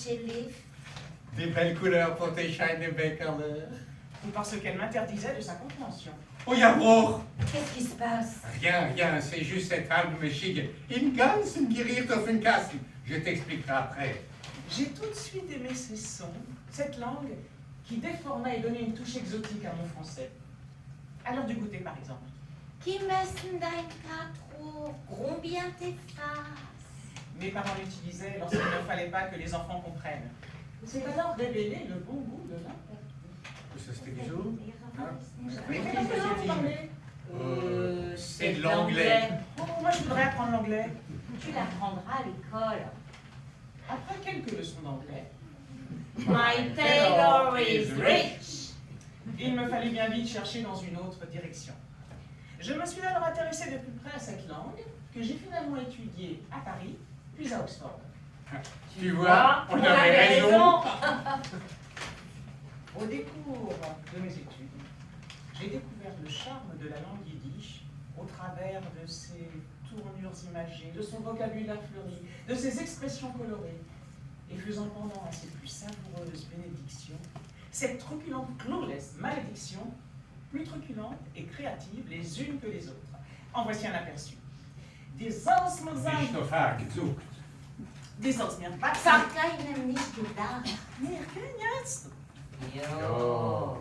chez Leaf? Des belles couleurs pour tes Scheinebekerle. Ou parce qu'elle m'interdisait de sa compréhension. Oh, Jabroch! Qu'est-ce qui se passe? Rien, rien, c'est juste cette femme me chigue. In ganzen Gericht auf den Kasten. Je t'expliquerai après. J'ai tout de suite aimé ces sons, cette langue qui déformait et donnait une touche exotique à mon français. À l'heure du goûter, par exemple. Qui messen dein Katro? Gros bien tes phrases. Mes parents l'utilisaient lorsqu'il ne fallait pas que les enfants comprennent. C'est alors révélé le bon goût de l'interdit. Ça, c'était bisous? Mais quelle langue vous parlez? C'est de l'anglais. Oh, moi je voudrais apprendre l'anglais. Tu l'apprendras à l'école. Après quelques leçons d'anglais, My tailor is rich. il me fallait bien vite chercher dans une autre direction. Je me suis alors intéressé de plus près à cette langue que j'ai finalement étudiée à Paris, puis à Oxford. Tu vois, on avait raison. Au décours de mes études, j'ai découvert le charme de la langue yiddish au travers de ses tournures imagées, de son vocabulaire fleuri, de ses expressions colorées, et faisant pendant à ses plus savoureuses bénédictions, cette truculente clueless malédiction, plus truculente et créative les unes que les autres. En voici un aperçu. Des Ausmersagen, Nicht auf Haar gesucht. des Ausmersagen, Sag keinem nicht gedacht. jetzt. Jo.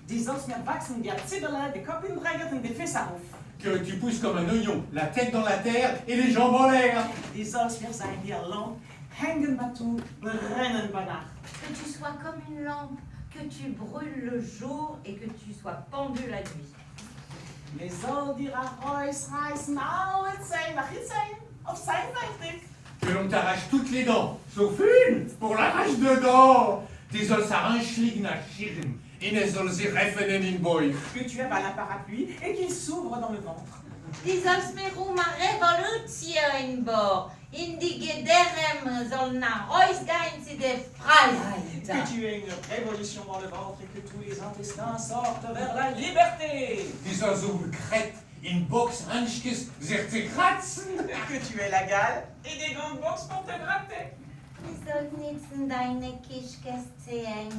Des Ausmersagen, der Zibberle, des Kopfenträger und des Fässerhof. Que tu pousses comme un oignon, la tête dans la terre et les jambes en l'air. Des Ausmersagen, die lang, hängen bateau, brennen bei Nacht. Que tu sois comme une lampe, que tu brûles le jour et que tu sois pendu la nuit. Les soll dir a Reus reißen, alle Zehen, nach Hitzehen, auf sein Feindig. Que l'on t'arrache toutes les dents, sauf une, pour l'arrache de dents. Die soll s'arranchligen nach Schirren, et ne soll sie reffenen in Boy. Que tu avales un parapluie et qu'il s'ouvre dans le ventre. Die sollst mir um a Revolution in Bor. In die Gederem soll nach Reus gehen sie de Freiheit. Que tu aies une révolution dans le ventre et que tous les intestins sortent vers la liberté. Die soll so gekret in Boxhandsches sich zerkratzen. Que tu aies la gale et des gants de boxe pour te gratter. Die soll nützen deine Kischkästchen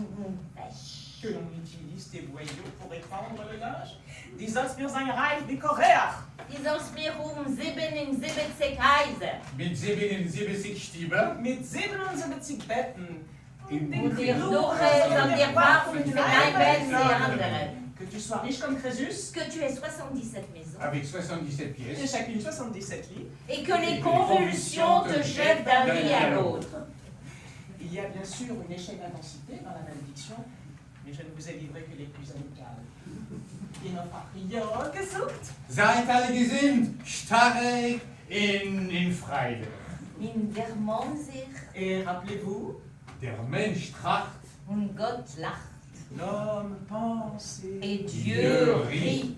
wäsch. Que l'on utilise tes boyaux pour épandre le linge. Die sollst mir sein Reich wie Koreach. Die sollst mir 77 Häuser. Mit 77 Stieben. Mit 77 Betten. In Und ihr Duche soll dir Waffen für dein Bett die anderen. Que tu sois riche comme Crésus. Que tu aies 77 maisons. Avec 77 Et pièces. chacune 77 lits. Et que les convulsions te jettent d'un lit à l'autre. Il y a bien sûr une échelle d'intensité dans la malédiction, mais je ne vous ai livré que les plus amicales. Die noch a priori gesucht. Seid alle gesinnt, stark in Freude. In der Mann sich Et rappelez-vous, Der Mensch tracht, und Gott lacht. l'homme pense Et Dieu Dieu rit. rit.